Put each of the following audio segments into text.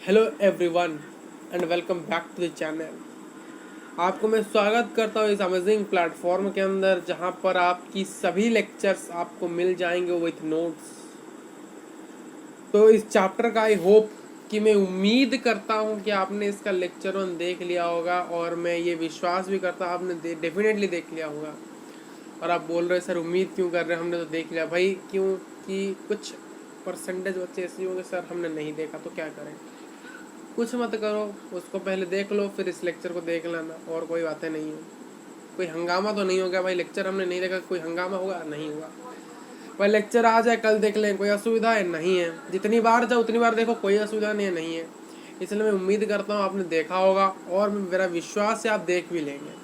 Hello everyone and welcome back to the channel. आपको मैं स्वागत करता हूँ इस अमेजिंग प्लेटफॉर्म के अंदर जहाँ पर आपकी सभी लेक्चर्स आपको मिल जाएंगे विथ नोट्स। तो इस चैप्टर का आई होप कि मैं उम्मीद करता हूँ कि आपने इसका लेक्चर वन देख लिया होगा और मैं ये विश्वास भी करता हूँ आपने डेफिनेटली देख लिया होगा। और आप बोल रहे सर उम्मीद क्यों कर रहे हैं, हमने तो देख लिया भाई। क्योंकि कुछ परसेंटेज बच्चे ऐसे होंगे सर हमने नहीं देखा तो क्या करें। कुछ मत करो, उसको पहले देख लो फिर इस लेक्चर को देख लेना, और कोई बातें नहीं है। कोई हंगामा तो नहीं होगा भाई, लेक्चर हमने नहीं देखा कोई हंगामा होगा नहीं होगा भाई। लेक्चर आ जाए कल देख लें, कोई असुविधा है नहीं है। जितनी बार जाओ उतनी बार देखो, कोई असुविधा नहीं है। इसलिए मैं उम्मीद करता हूँ आपने देखा होगा और मेरा विश्वास है आप देख भी लेंगे।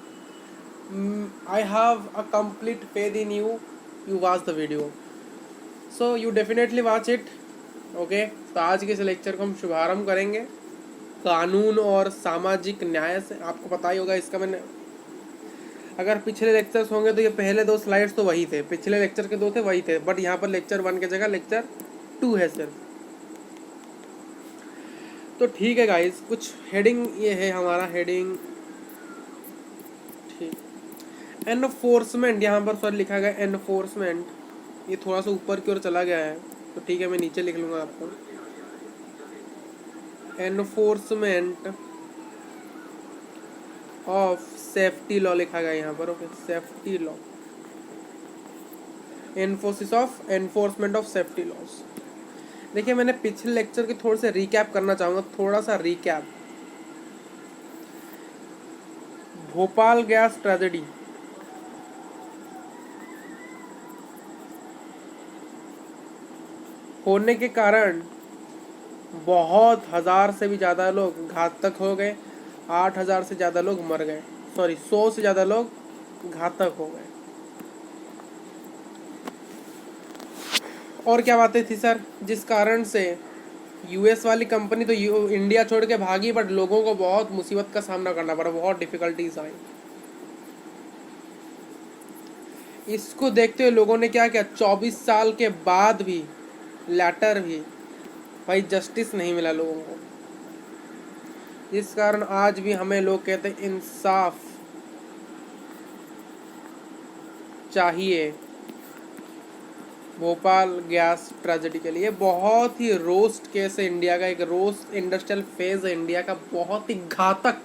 I have a complete faith in you, you watch the video, so you definitely watch it. Okay, तो आज के इस लेक्चर को हम शुभारंभ करेंगे कानून और सामाजिक न्याय से। आपको पता ही होगा इसका मैंने, अगर पिछले लेक्चर्स होंगे तो ये पहले दो स्लाइड्स तो वही थे, पिछले लेक्चर के दो थे वही थे, बट यहाँ पर लेक्चर 1 की जगह लेक्चर 2 है सिर्फ। तो ठीक है गाइस, कुछ हेडिंग ये है हमारा हेडिंग, ठीक। एनफोर्समेंट, यहाँ पर सर लिखा गया एनफोर्समेंट, ये थोड़ा सा ऊपर की ओर चला गया है तो ठीक है मैं नीचे लिख लूँगा आपको। एनफोर्समेंट ऑफ सेफ्टी लॉ लिखा गया यहाँ पर। ओके, सेफ्टी लॉ, एनफोसिस of enforcement of safety laws. देखिए मैंने पिछले लेक्चर की थोड़ा सा रिकैप करना चाहूँगा, थोड़ा सा रिकैप। भोपाल गैस ट्रेजेडी, होने के कारण बहुत हजार से भी ज़्यादा लोग घातक हो गए, 8,000 से ज़्यादा लोग मर गए, सॉरी 100 से ज़्यादा लोग घातक हो गए। और क्या बातें थी सर, जिस कारण से यूएस वाली कंपनी तो इंडिया छोड़ के भागी, बट लोगों को बहुत मुसीबत का सामना करना पड़ा, बहुत डिफिकल्टीज आई। इसको देखते हुए लोगों ने क्या किया, 24 साल के बाद भी लेटर भी भाई जस्टिस नहीं मिला लोगों को, जिस कारण आज भी हमें लोग कहते हैं इंसाफ चाहिए। भोपाल गैस ट्रेजेडी के लिए बहुत ही रोस्ट केस है इंडिया का, एक रोस्ट इंडस्ट्रियल फेज है इंडिया का, बहुत ही घातक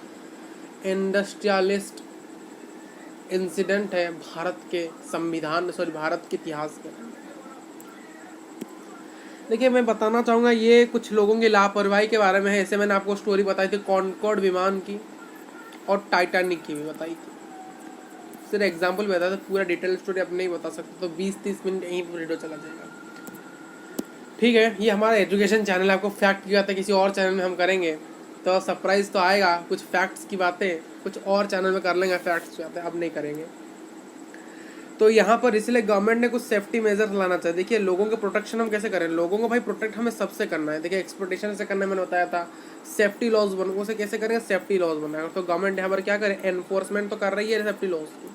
इंडस्ट्रियलिस्ट इंसिडेंट है भारत के संविधान, सॉरी भारत के इतिहास के। देखिए मैं बताना चाहूँगा ये कुछ लोगों की लापरवाही के बारे में है। ऐसे मैंने आपको स्टोरी बताई थी कॉनकॉर्ड विमान की और टाइटैनिक की भी बताई थी, सिर्फ एग्जाम्पल भी बताया था, पूरा डिटेल स्टोरी अब नहीं बता सकते तो 20-30 मिनट यहीं पर वीडियो चला जाएगा। ठीक है, ये हमारा एजुकेशन चैनल है, आपको फैक्ट की बातें किसी और चैनल में हम करेंगे तो सरप्राइज तो आएगा, कुछ फैक्ट्स की बातें कुछ और चैनल में कर लेंगे, फैक्ट्स की बातें अब नहीं करेंगे। तो यहाँ पर इसलिए गवर्नमेंट ने कुछ सेफ्टी मेजर्स लाना चाहिए। देखिए लोगों के प्रोटेक्शन हम कैसे करें, लोगों को भाई प्रोटेक्ट हमें सबसे करना है। देखिए एक्सप्लोटेशन से करना मैंने बताया था, सेफ्टी लॉज बन उसे कैसे करेंगे, सेफ्टी लॉज बनाएगा। तो गवर्नमेंट यहाँ पर क्या करे, एनफोर्समेंट तो कर रही है सेफ्टी लॉज की,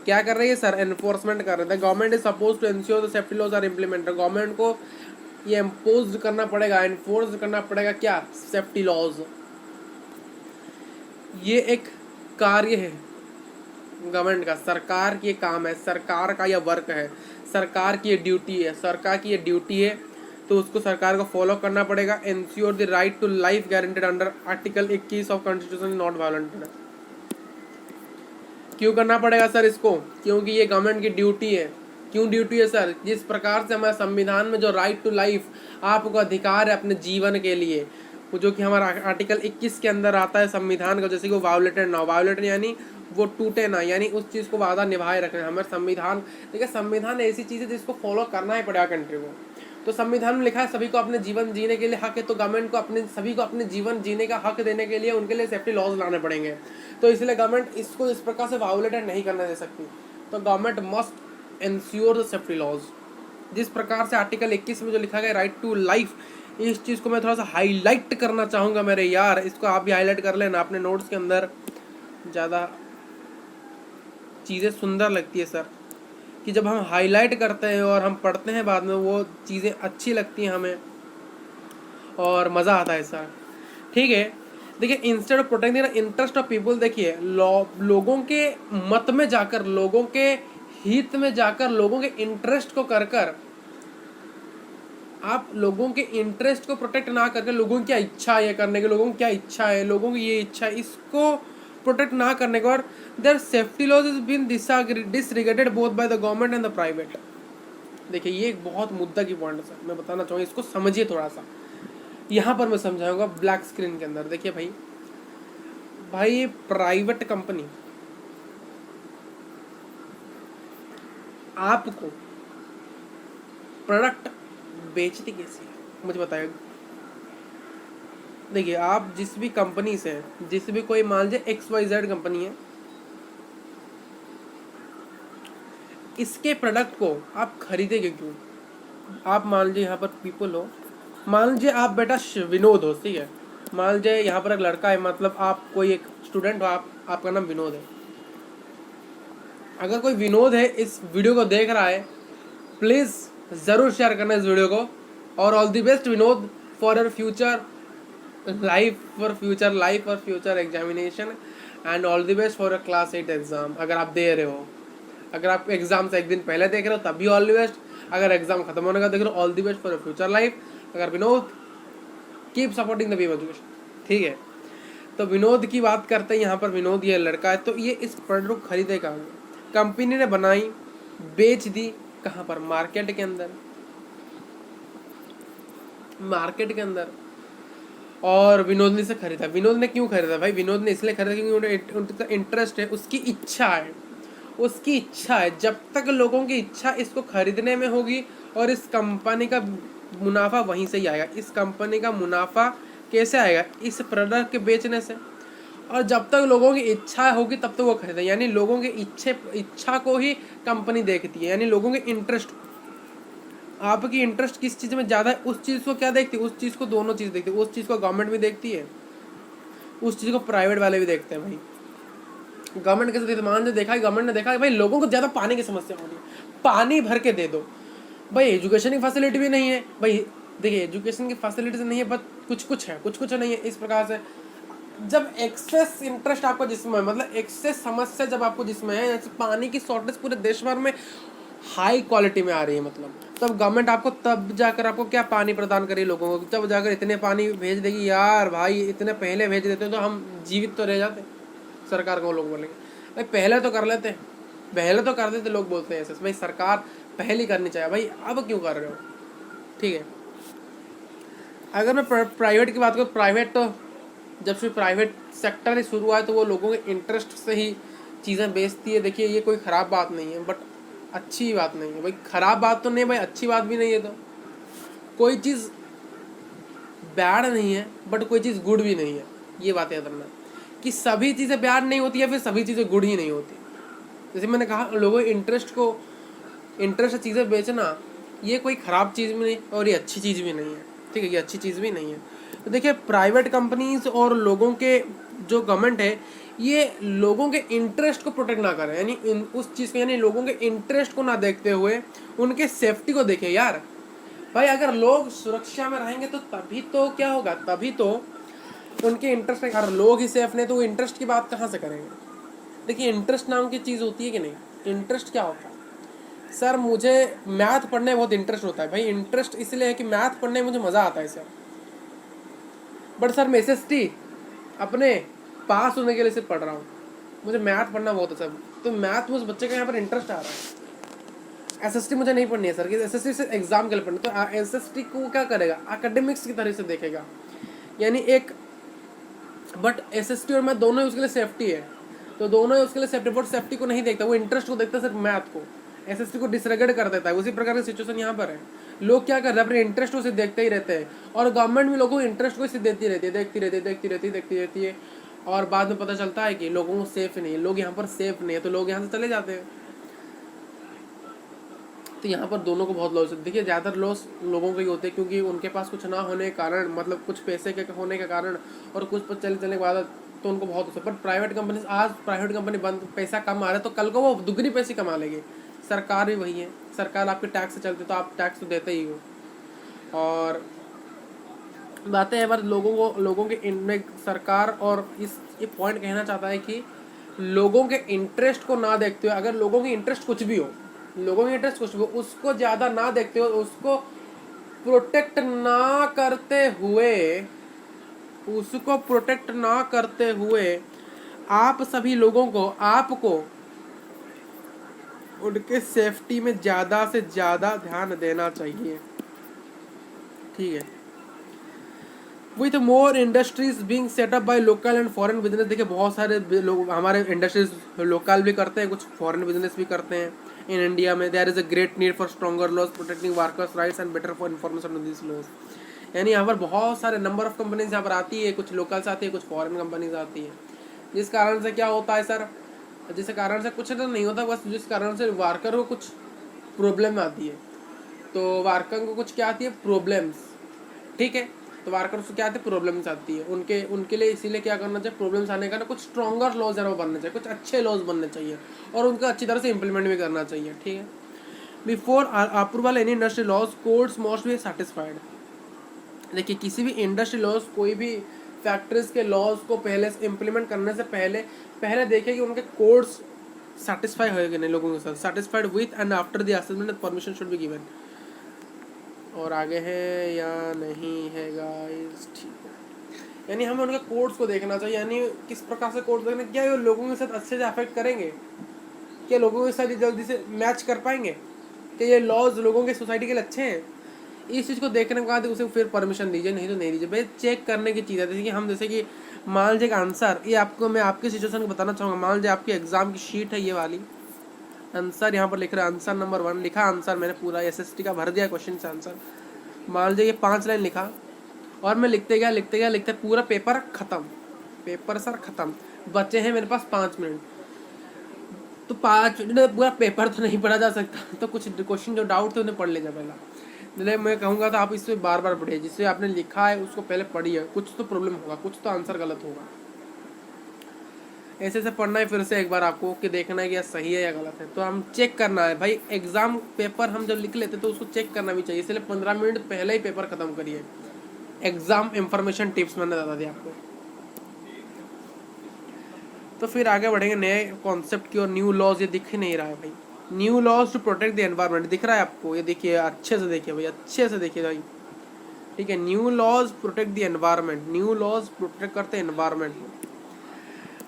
क्या कर रही है सर, एनफोर्समेंट कर रहे थे। Government is suppose to ensure the safety laws are implemented, government को ये इम्पोज करना पड़ेगा, एनफोर्स करना पड़ेगा क्या, सेफ्टी लॉज। ये एक कार्य है गवर्नमेंट का, सरकार की काम है, सरकार का यह वर्क है, सरकार की ये ड्यूटी है, सरकार की ये ड्यूटी है तो उसको सरकार को फॉलो करना पड़ेगा। Ensure the right to life guaranteed under article 21 of constitution not violated. क्यों करना पड़ेगा सर इसको, क्योंकि ये गवर्नमेंट की ड्यूटी है। क्यों ड्यूटी है सर, जिस प्रकार से हमारे संविधान में जो राइट टू लाइफ, आपको अधिकार है अपने जीवन के लिए, जो कि हमारा आर्टिकल 21 के अंदर आता है संविधान का, जैसे कि वो वायोलेटेड ना हो, वायोलेटेड यानी वो टूटे ना, यानी उस चीज़ को वादा निभाए रखना हमारे संविधान। देखिए संविधान ऐसी चीज़ है जिसको फॉलो करना ही पड़ेगा कंट्री को। तो संविधान में लिखा है सभी को अपने जीवन जीने के लिए हक है, तो गवर्नमेंट को अपने सभी को अपने जीवन जीने का हक देने के लिए उनके लिए सेफ्टी लॉज लाने पड़ेंगे। तो इसलिए गवर्नमेंट इसको इस प्रकार से वायोलेटेड नहीं करने दे सकती, तो government must ensure the safety laws. जिस प्रकार से आर्टिकल 21 में जो लिखा गया राइट टू लाइफ, इस चीज़ को मैं थोड़ा सा हाईलाइट करना चाहूँगा मेरे यार, इसको आप भी हाईलाइट कर लेना अपने नोट्स के अंदर, ज़्यादा चीज़ें सुंदर लगती है सर, कि जब हम हाईलाइट करते हैं और हम पढ़ते हैं बाद में वो चीज़ें अच्छी लगती हैं हमें और मज़ा आता है सर। ठीक है। देखिए instead of protecting the interest of people, देखिए लोगों के मत में जाकर, लोगों के हित में जाकर, लोगों के इंटरेस्ट को कर कर, आप लोगों के इंटरेस्ट को प्रोटेक्ट ना करके, लोगों की क्या इच्छा है ये करने की, लोगों की क्या इच्छा है, लोगों की ये इच्छा है, इसको प्रोटेक्ट ना करने के बाद there safety laws is been disregarded both by the government and the private. देखिए ये एक बहुत मुद्दा की पॉइंट है सर, मैं बताना चाहूँगा, इसको समझिए थोड़ा सा। यहाँ पर मैं समझाऊंगा ब्लैक स्क्रीन के अंदर। देखिए भाई, प्राइवेट कंपनी आपको प्रोडक्ट बेचती कैसी है मुझे बताइए। देखिए आप जिस भी कंपनी से, जिस भी कोई मान लीजिए XYZ कंपनी है, इसके प्रोडक्ट को आप खरीदेंगे क्यों? आप मान लीजिए यहाँ पर पीपल हो, मान लीजिए आप बेटा विनोद हो, ठीक है, मान लीजिए यहाँ पर एक लड़का है, मतलब आप कोई एक स्टूडेंट हो, आपका नाम विनोद है। अगर कोई विनोद है इस वीडियो को देख रहा है, प्लीज़ ज़रूर शेयर करना इस वीडियो को। और all the best Vinod for your future life और future examination, and all the best for your class 8 exam. अगर आप दे रहे हो, अगर आप एग्जाम से एक दिन पहले देख रहे हो तब भी ऑल द बेस्ट, अगर एग्जाम खत्म होने का देख रहे हो all the best for your future life. अगर Vinod keep supporting the way education, ठीक है। तो विनोद की बात करते हैं, यहाँ पर विनोद ये लड़का है, तो ये इस प्रोडक्ट को खरीदेगा, कंपनी ने बनाई, बेच दी, कहाँ पर? मार्केट के अंदर, मार्केट के अंदर। और विनोद ने इसे खरीदा। विनोद ने क्यों खरीदा भाई? विनोद ने इसलिए खरीदा क्योंकि उनका इंटरेस्ट है, उसकी इच्छा है, उसकी इच्छा है। जब तक लोगों की इच्छा इसको खरीदने में होगी, और इस कंपनी का मुनाफा वहीं से ही आएगा। इस कंपनी का मुनाफा कैसे आएगा? इस प्रोडक्ट के बेचने से। और जब तक लोगों की इच्छा होगी तब तक वो खरीदें, यानी लोगों की इच्छा को ही कंपनी देखती है, यानी लोगों के इंटरेस्ट। आपकी इंटरेस्ट किस चीज़ में ज़्यादा है, उस चीज़ को क्या देखती है? उस चीज़ को दोनों चीज़ देखती है। उस चीज़ को गवर्नमेंट भी देखती है, उस चीज़ को प्राइवेट वाले भी देखते हैं। भाई गवर्नमेंट के मान से देखा है, गवर्नमेंट ने देखा है भाई लोगों को ज़्यादा पानी की समस्या हो रही है, पानी भर के दे दो। भाई एजुकेशन की फैसिलिटी भी नहीं है। भाई देखिए एजुकेशन की फैसिलिटीज नहीं है, बट कुछ कुछ है, कुछ कुछ नहीं है। इस प्रकार से जब एक्सेस इंटरेस्ट आपको जिसमें, मतलब एक्सेस समस्या जब आपको जिसमें है, जैसे पानी की शॉर्टेज पूरे देश भर में हाई क्वालिटी में आ रही है, मतलब तब गवर्नमेंट आपको तब जाकर आपको क्या पानी प्रदान करी लोगों को, तब जाकर इतने पानी भेज देगी। यार भाई इतने पहले भेज देते तो हम जीवित तो रह जाते। सरकार को लोग बोलेंगे भाई पहले तो कर लेते, पहले तो कर देते, लोग बोलते हैं ऐसे। भाई सरकार पहले करनी चाहिए, भाई अब क्यों कर रहे हो? ठीक है। अगर मैं प्राइवेट की बात करूँ, प्राइवेट तो जब से प्राइवेट सेक्टर ही शुरू हुआ है तो वो लोगों के इंटरेस्ट से ही चीज़ें बेचती है। देखिए ये कोई ख़राब बात नहीं है, बट अच्छी बात नहीं है। भाई ख़राब बात तो नहीं, भाई अच्छी बात भी नहीं है। तो कोई चीज़ बैड नहीं है, बट कोई चीज़ गुड भी नहीं है। ये बात याद रखना कि सभी चीज़ें बैड नहीं होती है, फिर सभी चीज़ें गुड ही नहीं होती। जैसे मैंने कहा लोगों के इंटरेस्ट चीज़ें बेचना, ये कोई ख़राब चीज़ भी नहीं और ये अच्छी चीज़ भी नहीं है, ठीक है, ये अच्छी चीज़ भी नहीं है। तो देखिए प्राइवेट कंपनीज और लोगों के जो गवर्नमेंट है, ये लोगों के इंटरेस्ट को प्रोटेक्ट ना करें, यानी उस चीज़ को, यानी लोगों के इंटरेस्ट को ना देखते हुए उनके सेफ्टी को देखें। यार भाई अगर लोग सुरक्षा में रहेंगे तो तभी तो क्या होगा, तभी तो उनके इंटरेस्ट है। अगर लोग ही सेफ नहीं तो वो इंटरेस्ट की बात कहाँ से करेंगे? देखिए इंटरेस्ट नाम की चीज़ होती है कि नहीं? इंटरेस्ट क्या होता है सर? मुझे मैथ पढ़ने में बहुत इंटरेस्ट होता है। भाई इंटरेस्ट इसलिए है कि मैथ पढ़ने में मुझे मज़ा आता है सर। बट सर मैं SST अपने पास होने के लिए सिर्फ पढ़ रहा हूँ, मुझे मैथ पढ़ना बहुत अच्छा है। तो मैथ में उस बच्चे का यहाँ पर इंटरेस्ट आ रहा है। SST मुझे नहीं पढ़नी है सर, कि SST से एग्जाम के लिए पढ़नी। तो SST को क्या करेगा? एकेडमिक्स की तरह से देखेगा, यानी एक, बट SST और मैथ दोनों ही उसके लिए सेफ्टी है, तो दोनों ही उसके लिए सेफ्टी, बट सेफ्टी को नहीं देखता, वो इंटरेस्ट को देखता है सिर्फ मैथ को। SST को डिसरेगर्ड कर देता है। उसी प्रकार की सिचुएशन यहाँ पर है। लोग क्या कर रहे हैं? अपने इंटरेस्ट को सिर्फ देखते ही रहते हैं, और गवर्नमेंट भी लोगों को इंटरेस्ट को सिर्फ देती रहती है, और बाद में पता चलता है कि लोगों को सेफ नहीं है, लोग यहाँ पर सेफ नहीं है, तो लोग यहाँ से चले जाते हैं। तो यहाँ पर दोनों को बहुत लॉस है। देखिए ज़्यादातर लॉस लोगों को ही होते हैं, क्योंकि उनके पास कुछ ना होने के कारण, मतलब कुछ पैसे के होने के कारण और कुछ पर चलने के बाद तो उनको बहुत होता है। पर प्राइवेट कंपनी, आज प्राइवेट कंपनी बंद, पैसा कम आ रहा है, तो कल को वो दुगनी पैसे कमा लेंगे। सरकार भी वही है, सरकार आपके टैक्स से चलती, तो आप टैक्स तो देते ही हो। और बातें हैं, बस लोगों के इनमें सरकार और इस ये पॉइंट कहना चाहता है कि लोगों के इंटरेस्ट को ना देखते हुए, अगर लोगों की इंटरेस्ट कुछ भी हो, लोगों की इंटरेस्ट कुछ भी हो, उसको ज़्यादा ना देखते हुए, उसको प्रोटेक्ट ना करते हुए, उसको प्रोटेक्ट ना करते हुए आप सभी लोगों को, आपको उनके सेफ्टी में ज़्यादा से ज़्यादा ध्यान देना चाहिए। ठीक है। With more industries being setup by local and foreign business, देखिए बहुत सारे लोग हमारे इंडस्ट्रीज लोकल भी करते हैं, कुछ फॉरेन बिजनेस भी करते हैं। इन इंडिया में there is a great need for stronger laws protecting workers rights and better for information on this laws. यानी यहाँ पर बहुत सारे नंबर ऑफ कंपनीज यहाँ पर आती है, कुछ लोकल से आती है, कुछ फॉरेन कंपनीज आती है। जिस कारण से क्या होता है सर, जिस कारण से कुछ तो नहीं होता, बस जिस कारण से वर्कर को कुछ प्रॉब्लम आती है, तो वर्कर को कुछ क्या आती है, प्रॉब्लम्स। ठीक है, तो वर्कर्स को क्या आती है, प्रॉब्लम्स आती है उनके लिए। इसीलिए क्या करना चाहिए, प्रॉब्लम्स आने का ना कुछ स्ट्रॉन्गर लॉज है वो बनने चाहिए, कुछ अच्छे लॉज बनने चाहिए और उनका अच्छी तरह से इंप्लीमेंट भी करना चाहिए। ठीक है। Before approval any industry laws courts must be satisfied. देखिए किसी भी इंडस्ट्री लॉज, कोई भी फैक्ट्रीज के लॉज को पहले से इम्प्लीमेंट करने से पहले देखिए कि उनके कोर्ट्स सेटिस्फाई होएगा नहीं लोगों के साथ, satisfied with and after the assessment permission should be given. और आगे है या नहीं है गाइस, ठीक है। यानी हमें उनके कोड्स को देखना चाहिए, यानी किस प्रकार से कोड्स देखना, क्या ये लोगों के साथ अच्छे से अफेक्ट करेंगे, क्या लोगों के साथ जल्दी से मैच कर पाएंगे, कि ये लॉज लोगों के सोसाइटी के लिए अच्छे हैं। इस चीज़ को देखने के बाद उसे फिर परमिशन दीजिए, नहीं तो नहीं दीजिए। भाई चेक करने की चीज़ है, जैसे कि हम जैसे कि मान लीजिए आंसर, ये आपको मैं आपकी सिचुएशन को बताना चाहूँगा। मान लीजिए आपकी एग्जाम की शीट है ये वाली, आंसर यहाँ पर लिख रहा है, आंसर नंबर 1 लिखा, आंसर मैंने पूरा SST का भर दिया क्वेश्चन से आंसर। मान लीजिए ये 5 लाइन लिखा और मैं लिखते गया पूरा पेपर खत्म, पेपर सर खत्म, बचे हैं मेरे पास 5 मिनट। तो 5 मिनट में पूरा पेपर तो नहीं पढ़ा जा सकता, तो कुछ क्वेश्चन जो डाउट थे उन्हें पढ़ लीजिए पहला। इसलिए मैं कहूँगा तो आप इससे बार बार पढ़िए, जिससे आपने लिखा है उसको पहले पढ़िए, कुछ तो प्रॉब्लम होगा, कुछ तो आंसर गलत होगा। ऐसे से पढ़ना है, फिर से एक बार आपको कि देखना है कि यह सही है या गलत है। तो हम चेक करना है भाई, एग्जाम पेपर हम जब लिख लेते तो उसको चेक करना भी चाहिए, इसलिए 15 मिनट पहले ही पेपर खत्म करिए। एग्जाम इंफॉर्मेशन टिप्स मैंने बता दिया आपको। तो फिर आगे बढ़ेंगे नए कॉन्सेप्ट की और। न्यू लॉज, ये दिख ही नहीं रहा है भाई, new laws to protect the environment, दिख रहा है आपको, ये देखिए अच्छे से देखिए भाई, अच्छे से देखिए भाई। ठीक है, new laws protect the environment, new laws protect करते हैं एनवायरनमेंट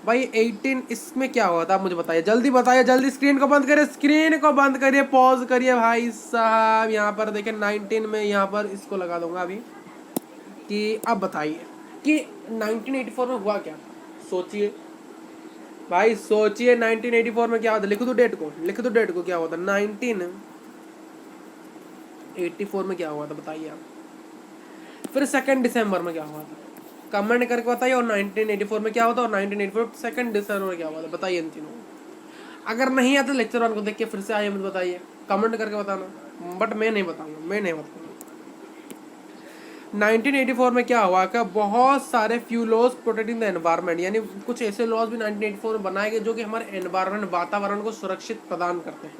भाई। 18 इसमें क्या हुआ था आप मुझे बताइए, जल्दी बताइए, जल्दी स्क्रीन को बंद करिए, स्क्रीन को बंद करिए, पॉज करिए भाई साहब। यहाँ पर देखिए 19 में, यहाँ पर इसको लगा दूंगा अभी, कि अब बताइए कि 1984 में हुआ क्या। सोचिए भाई, सोचिए 1984 में क्या हुआ था। लिख दो डेट को, लिख दो डेट को, क्या हुआ था 1984 में क्या हुआ था बताइए आप। फिर 2 दिसंबर में क्या हुआ था, कमेंट करके बताइए। और 1984 में क्या होता है और 1984 2 दिसंबर में क्या हुआ था, बताइए इन तीनों। अगर नहीं आता लेक्चर 1 को देख के फिर से आइए, मुझे बताइए, कमेंट करके बताना, बट मैं नहीं बताऊंगा, मैं नहीं बताऊंगा। 1984 में क्या हुआ, क्या बहुत सारे few laws protecting the environment, यानी कुछ ऐसे लॉज भी 1984 में बनाए गए जो कि हमारे एनवायरनमेंट, वातावरण को सुरक्षित प्रदान करते हैं।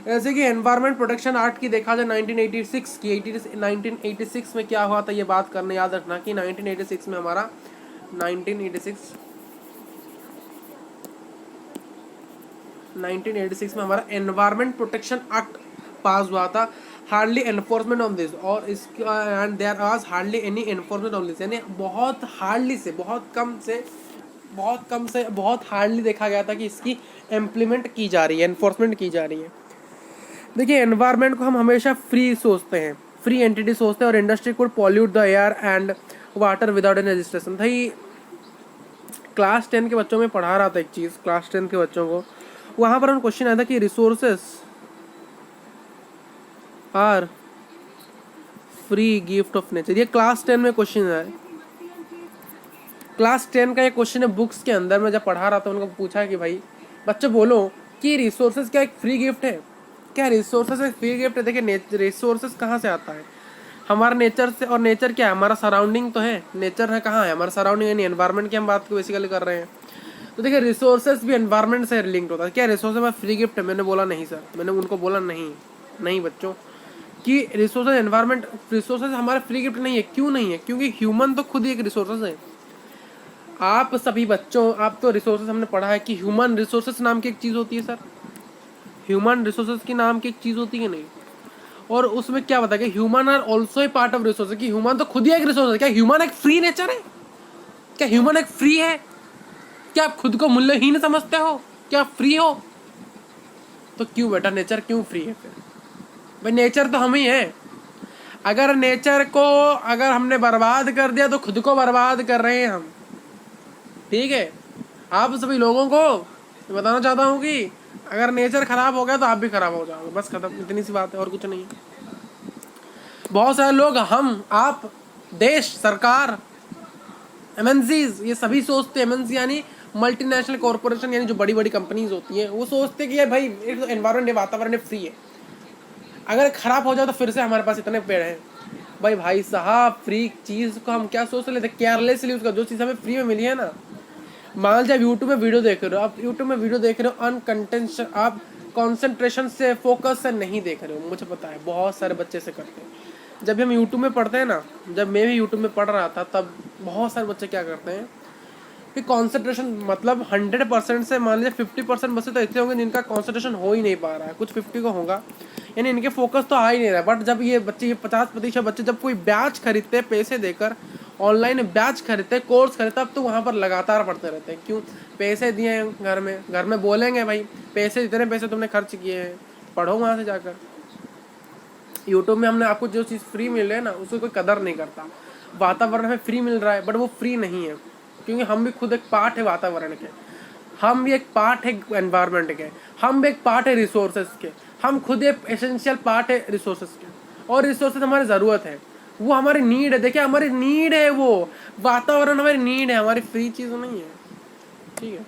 जैसे कि एनवायरनमेंट प्रोटेक्शन एक्ट की देखा जाए 1986 में क्या हुआ था, ये बात करने याद रखना कि 1986 में हमारा 1986 में हमारा एनवायरनमेंट प्रोटेक्शन एक्ट पास हुआ था। हार्डली एनफोर्समेंट ऑन दिस, और इसका and there was hardly any enforcement on this, यानी बहुत हार्डली से, बहुत हार्डली देखा गया था कि इसकी इम्प्लीमेंट की जा रही है, एनफोर्समेंट की जा रही है। देखिए एनवायरनमेंट को हम हमेशा फ्री सोचते हैं, फ्री एंटिटी सोचते हैं, और industry could pollute the air and water without any registration. भाई क्लास 10 के बच्चों में पढ़ा रहा था एक चीज़, क्लास 10 के बच्चों को, वहाँ पर हम क्वेश्चन आया था कि resources are free gift of nature. ये क्लास 10 में क्वेश्चन है, क्लास 10 का ये क्वेश्चन है बुक्स के अंदर। मैं जब पढ़ा रहा था उनको पूछा कि भाई बच्चे बोलो कि रिसोर्सेज क्या एक फ्री गिफ्ट है, क्या रिसोर्सेज एक फ्री गिफ्ट है। देखिए रिसोर्सेज कहाँ से आता है, हमारा नेचर से, और नेचर क्या है, हमारा सराउंडिंग तो है, नेचर है कहाँ है, हमारा सराउंडिंग, यानी एनवायरनमेंट की हम बात को बेसिकली कर रहे हैं। तो देखिए रिसोर्सेज भी एनवायरनमेंट से लिंक्ड होता है। क्या रिसोर्सेज में फ्री गिफ्ट है, मैंने बोला नहीं सर, मैंने उनको बोला नहीं बच्चों, कि रिसोर्सेज एनवायरनमेंट रिसोर्सेज हमारा फ्री गिफ्ट नहीं है। क्यों नहीं है? क्योंकि ह्यूमन तो खुद ही एक रिसोर्सेज है। आप सभी बच्चों, आप तो रिसोर्सेज हमने पढ़ा है कि ह्यूमन रिसोर्सेज नाम की एक चीज़ होती है सर। ह्यूमन रिसोर्सेज की नाम की एक चीज़ होती है नहीं। और उसमें क्या बताया कि human are also a part of resources, कि ह्यूमन तो खुद ही एक रिसोर्स है। क्या ह्यूमन एक फ्री नेचर है? क्या ह्यूमन एक फ्री है? क्या आप खुद को मूल्यहीन समझते हो? क्या आप फ्री हो? तो क्यों बेटा नेचर क्यों फ्री है फिर? भाई नेचर तो हम ही हैं। अगर नेचर को अगर हमने बर्बाद कर दिया तो खुद को बर्बाद कर रहे हैं हम। ठीक है, आप सभी लोगों को बताना चाहता हूँ कि अगर नेचर खराब हो गया तो आप भी खराब हो जाओगे। बस खत्म, इतनी सी बात है और कुछ नहीं है। बहुत सारे लोग, हम, आप, देश, सरकार, एमएनसीज, ये सभी सोचते हैं, एमएनसी यानी मल्टीनेशनल कॉरपोरेशन, यानी जो बड़ी बड़ी कंपनीज होती हैं, वो सोचते हैं कि यार भाई एक एनवायरमेंट, वातावरण फ्री है, अगर खराब हो जाए तो फिर से हमारे पास इतने पेड़ हैं। भाई साहब, फ्री चीज़ को हम क्या सोच लेते, केयरलेसली उसका, जो चीज़ हमें फ्री में मिली है ना। मान लीजिए यूट्यूब में वीडियो देख रहे हो, आप यूट्यूब में वीडियो देख रहे हो अनकंटेंशन, आप कॉन्सेंट्रेशन से, फोकस से नहीं देख रहे हो। मुझे पता है बहुत सारे बच्चे से करते हैं। जब भी हम यूट्यूब में पढ़ते हैं ना, जब मैं भी यूट्यूब में पढ़ रहा था, तब बहुत सारे बच्चे क्या करते हैं कि कॉन्सेंट्रेशन, मतलब 100% से मान लीजिए 50% बच्चे तो ऐसे होंगे जिनका कॉन्सेंट्रेशन हो ही नहीं पा रहा है, कुछ 50 को होगा, यानी इनके फोकस तो आ ही नहीं रहा है। बट जब ये बच्चे, ये 50% बच्चे जब कोई बैच खरीदते हैं पैसे देकर, ऑनलाइन बैच खरीदते हैं, कोर्स खरीदते हैं, अब तो वहाँ पर लगातार पढ़ते रहते हैं। क्यों? पैसे दिए हैं घर में बोलेंगे भाई पैसे, इतने पैसे तुमने खर्च किए हैं, पढ़ो वहाँ से जाकर। यूट्यूब में हमने आपको जो चीज़ फ्री मिल रही है ना, उसको कोई कदर नहीं करता। वातावरण में फ्री मिल रहा है बट वो फ्री नहीं है, क्योंकि हम भी खुद एक पार्ट है वातावरण के, हम भी एक पार्ट है एनवायरनमेंट के, हम भी एक पार्ट है रिसोर्सेज के, हम खुद एक एसेंशियल पार्ट है रिसोर्सेज के। और रिसोर्सेज हमारी ज़रूरत है, वो हमारी नीड है। देखिए हमारी नीड है, वो वातावरण हमारी नीड है, हमारी फ्री चीज़ नहीं है। ठीक है,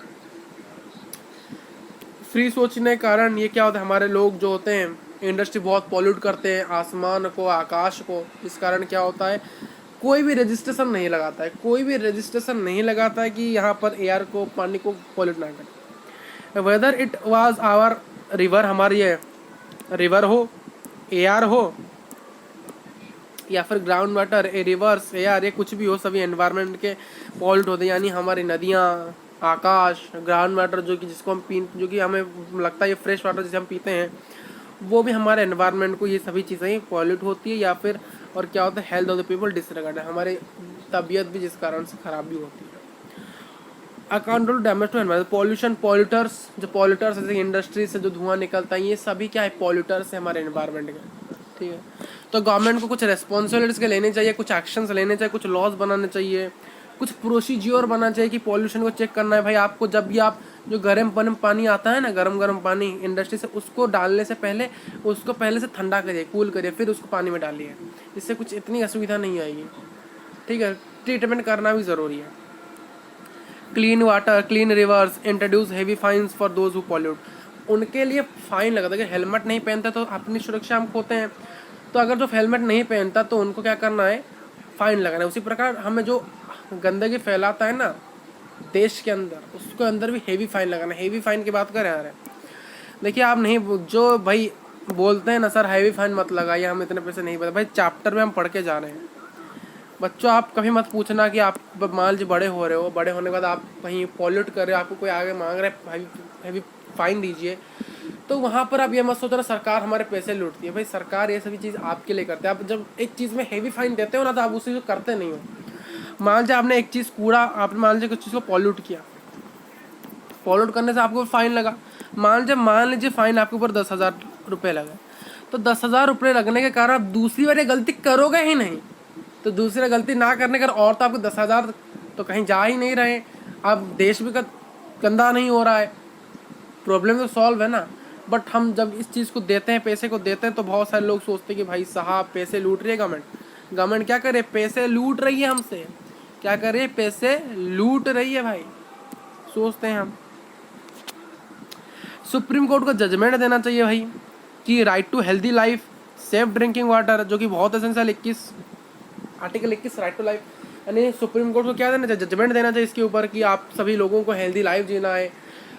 फ्री सोचने के कारण ये क्या होता है, हमारे लोग जो होते हैं, इंडस्ट्री बहुत पॉल्यूट करते हैं आसमान को, आकाश को। इस कारण क्या होता है, कोई भी रजिस्ट्रेशन नहीं लगाता है, कोई भी रजिस्ट्रेशन नहीं लगाता है कि यहाँ पर एयर को, पानी को पॉल्यूट ना करें। Whether it was our river, हमारी ये रिवर हो, एयर हो, या फिर ground water, a rivers, air, ये कुछ भी हो, सभी एनवायरनमेंट के पॉल्यूट होते हैं। यानी हमारी नदियाँ, आकाश, ग्राउंड वाटर, जो कि जिसको हम जो कि हमें लगता है ये फ्रेश वाटर जिसे हम पीते हैं, वो भी हमारे एनवायरनमेंट को, ये सभी चीज़ें पॉल्यूट होती है। या फिर और क्या होता है, health of the people disregard, हमारी तबीयत भी जिस कारण से खराब भी होती है। Accountable damage to environment, pollution, polluters, जो पॉल्यूटर्स जैसे इंडस्ट्री से जो धुआं निकलता है, ये सभी क्या है, पॉल्यूटर्स है हमारे एनवायरनमेंट के। ठीक है, तो गवर्नमेंट को कुछ रेस्पॉन्सिबिलिटीज के लेने चाहिए, कुछ एक्शंस लेने चाहिए, कुछ लॉज बनाने चाहिए, कुछ प्रोसीज्योर बनाना चाहिए कि पॉल्यूशन को चेक करना है। भाई आपको जब भी आप जो गर्म पानी आता है ना, गर्म पानी इंडस्ट्री से, उसको डालने से पहले उसको पहले से ठंडा करिए, कूल करिए, फिर उसको पानी में डालिए। इससे कुछ इतनी असुविधा नहीं आएगी। ठीक है, ट्रीटमेंट करना भी ज़रूरी है। Clean water, clean rivers, introduce heavy fines for those who pollute, उनके लिए फाइन लगा था कि हेलमेट नहीं पहनते तो अपनी सुरक्षा हम खोते हैं। तो अगर जो हेलमेट नहीं पहनता तो उनको क्या करना है, फाइन लगाना है। उसी प्रकार हमें जो गंदगी फैलाता है ना देश के अंदर, उसके अंदर भी हेवी फाइन लगाना है। हेवी फाइन की बात करें यार, देखिए आप नहीं, जो भाई बोलते हैं ना सर हेवी फाइन मत लगाइए, हम इतने पैसे नहीं बता, भाई चैप्टर में हम पढ़ के जा रहे हैं। बच्चों आप कभी मत पूछना कि आप मान लीजिए बड़े हो रहे हो, बड़े होने के बाद आप कहीं पॉल्यूट कर रहे हो, आपको कोई आगे मांग रहा है हैवी फाइन दीजिए, तो वहाँ पर आप ये मत सोचना सरकार हमारे पैसे लूटती है। भाई सरकार ये सभी चीज़ आपके लिए करते हैं। आप जब एक चीज़ में हेवी फाइन देते हो ना, तो आप उसी को करते नहीं हो। मान लीजिए आपने एक चीज़ कूड़ा, आपने मान लीजिए कुछ चीज़ को पॉल्यूट किया, पॉल्यूट करने से आपको फाइन लगा, मान लीजिए फाइन आपके ऊपर 10,000 रुपये लगा, तो 10,000 रुपये लगने के कारण आप दूसरी बार ये गलती करोगे ही नहीं। तो दूसरी गलती ना करने का और तो आपको 10,000 तो कहीं जा ही नहीं रहे, अब देश भी गंदा नहीं हो रहा है, प्रॉब्लम तो सॉल्व है ना। बट हम जब इस चीज़ को देते हैं, पैसे को देते हैं, तो बहुत सारे लोग सोचते हैं कि भाई साहब पैसे लूट रही है गवर्नमेंट क्या करे, पैसे लूट रही है हमसे, क्या करे, पैसे लूट रही है भाई, सोचते हैं हम। सुप्रीम कोर्ट को जजमेंट देना चाहिए भाई कि right to healthy life, safe drinking water, जो कि बहुत essential, article 21 right to life, यानी सुप्रीम कोर्ट को क्या देना चाहिए, जजमेंट देना चाहिए इसके ऊपर कि आप सभी लोगों को हेल्दी लाइफ जीना है,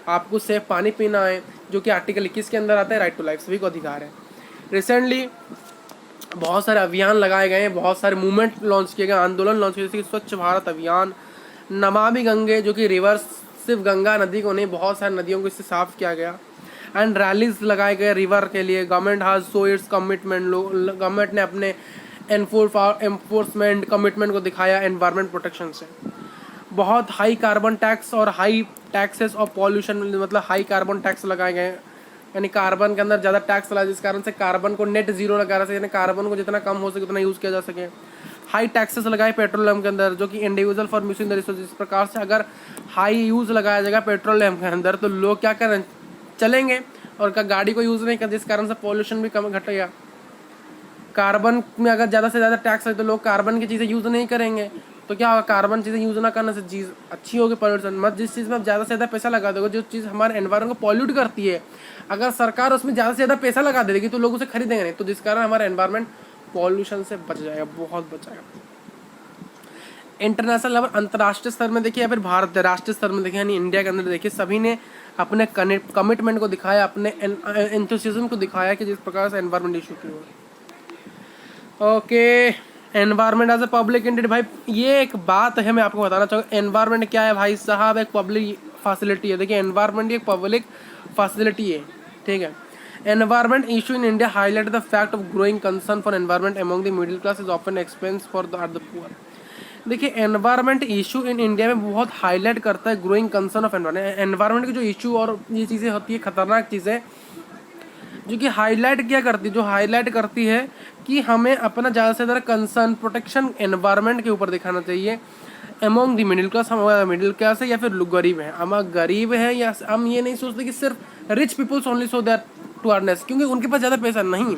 आपको सेफ पानी पीना है, जो कि आर्टिकल 21 के अंदर आता है, राइट टू लाइफ, सभी को अधिकार है। रिसेंटली बहुत सारे अभियान लगाए गए हैं, बहुत सारे मूवमेंट लॉन्च किए गए, आंदोलन लॉन्च किए, जैसे कि स्वच्छ भारत अभियान, नमामि गंगे जो कि रिवर्स सिर्फ गंगा नदी को नहीं बहुत सारी नदियों को इससे साफ किया गया, एंड रैलीज लगाए गए रिवर के लिए। Government has show it's commitment, government ने अपने एनफोर्समेंट कमिटमेंट को दिखाया एनवायरमेंट प्रोटेक्शन से। बहुत हाई कार्बन टैक्स और हाई टैक्सेस और पॉल्यूशन, मतलब हाई कार्बन टैक्स लगाए गए, यानी कार्बन के अंदर ज़्यादा टैक्स लगा जिस कारण से कार्बन को नेट जीरो लगा रहा है, यानी कार्बन को जितना कम हो सके उतना यूज़ किया जा सके। हाई टैक्सेस लगाए पेट्रोलियम के अंदर, जो कि individual for missing the resource. इस प्रकार से अगर हाई यूज़ लगाया जाएगा पेट्रोलियम के अंदर तो लोग क्या करें, चलेंगे और का गाड़ी को यूज़ नहीं कर, जिस कारण से पॉल्यूशन भी कम घटेगा। कार्बन में अगर ज़्यादा से ज़्यादा टैक्स है तो लोग कार्बन की चीज़ें यूज़ नहीं करेंगे, तो क्या होगा, कार्बन चीज़ें यूज़ ना करने से चीज़ अच्छी होगी पॉल्यूशन मत। जिस चीज़ में आप ज़्यादा से ज़्यादा पैसा लगा दोगे, जो चीज़ हमारे एनवायरमेंट को पॉल्यूट करती है, अगर सरकार उसमें ज़्यादा से ज़्यादा पैसा लगा देगी तो लोग उसे खरीदेंगे नहीं, तो जिस कारण हमारा एनवायरमेंट पॉल्यूशन से बच जाएगा, बहुत बच जाएगा। इंटरनेशनल लेवल, अंतर्राष्ट्रीय स्तर में देखिए या फिर भारत राष्ट्रीय स्तर में देखिए, यानी इंडिया के अंदर देखिए, सभी ने अपने कमिटमेंट को दिखाया, अपने एंथुसिज्म को दिखाया कि जिस प्रकार से एनवायरमेंट इशू की हो। Okay, environment as a public entity, भाई ये एक बात है मैं आपको बताना चाहूँगा। एनवायरमेंट क्या है भाई साहब, एक पब्लिक फैसिलिटी है। देखिए एनवायरमेंट एक पब्लिक फैसिलिटी है, ठीक है। Environment issue in India highlight the fact of growing concern for environment among the middle class is often expense for the poor. देखिए एनवायरमेंट इशू इन इंडिया में बहुत highlight करता है growing concern of environment. Environment की जो issue और ये चीज़ें होती है खतरनाक चीज़ें, जो कि हाईलाइट क्या करती है, जो हाईलाइट करती है कि हमें अपना ज़्यादा से ज़्यादा कंसर्न प्रोटेक्शन एनवायरनमेंट के ऊपर दिखाना चाहिए अमोंग दी मिडिल क्लास। हम मिडिल क्लास है या फिर गरीब है, हम गरीब हैं या हम ये नहीं सोचते कि सिर्फ rich peoples only so that to earners, क्योंकि उनके पास ज़्यादा पैसा नहीं।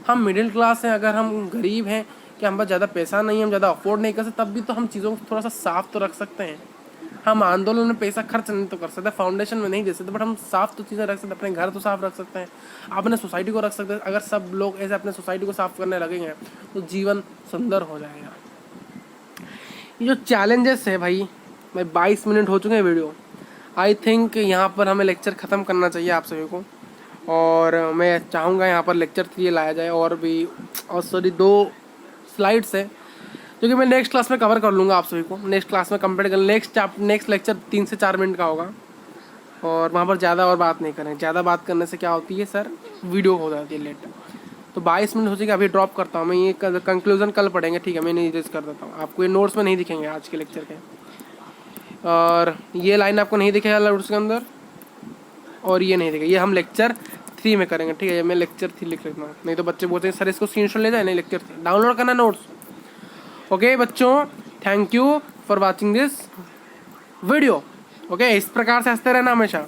हम मिडिल क्लास हैं, अगर हम गरीब हैं कि हम पास ज़्यादा पैसा नहीं, हम ज़्यादा अफोर्ड नहीं कर सकते, तब भी तो हम चीज़ों को थोड़ा सा साफ तो रख सकते हैं। हम आंदोलन में पैसा खर्च नहीं तो कर सकते, फाउंडेशन में नहीं दे सकते, बट हम साफ तो चीज़ें रख सकते हैं, अपने घर तो साफ रख सकते हैं, अपने सोसाइटी को रख सकते हैं। अगर सब लोग ऐसे अपने सोसाइटी को साफ करने लगेंगे तो जीवन सुंदर हो जाएगा। ये जो चैलेंजेस है भाई 22 मिनट हो चुके हैं वीडियो, आई थिंक यहाँ पर हमें लेक्चर ख़त्म करना चाहिए आप सभी को, और मैं चाहूँगा यहाँ पर लेक्चर 3 लाया जाए, और भी और सॉरी 2 स्लाइड्स है जो कि मैं नेक्स्ट क्लास में कवर कर लूँगा आप सभी को। नेक्स्ट क्लास में कंप्लीट कर, नेक्स्ट लेक्चर 3 से 4 मिनट का होगा, और वहाँ पर ज़्यादा और बात नहीं करें। ज़्यादा बात करने से क्या होती है सर, वीडियो हो जाती है लेट। तो 22 मिनट हो जाएगा, अभी ड्रॉप करता हूँ मैं, ये कंक्लूजन कल पढ़ेंगे, ठीक है। मैं नहीं रेज कर देता हूँ, आपको ये नोट्स में नहीं दिखेंगे आज के लेक्चर के, और ये लाइन आपको नहीं दिखेगा नोट्स के अंदर, और ये नहीं दिखेगा, ये हम लेक्चर 3 में करेंगे, ठीक है। मैं लेक्चर 3 लिख लेता हूँ, नहीं तो बच्चे बोलते हैं सर इसको स्क्रीनशॉट ले जाए, नहीं लेक्चर 3 डाउनलोड करना नोट्स। ओके बच्चों, thank you for watching this video. Okay, इस प्रकार से हंसते रहना हमेशा,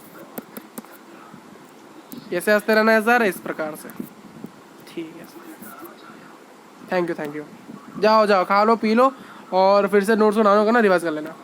कैसे हंसते रहना है सर, इस प्रकार से, ठीक है सर। थैंक यू, जाओ खा लो पी लो, और फिर से नोट्स बनाने का ना रिवाइज कर लेना।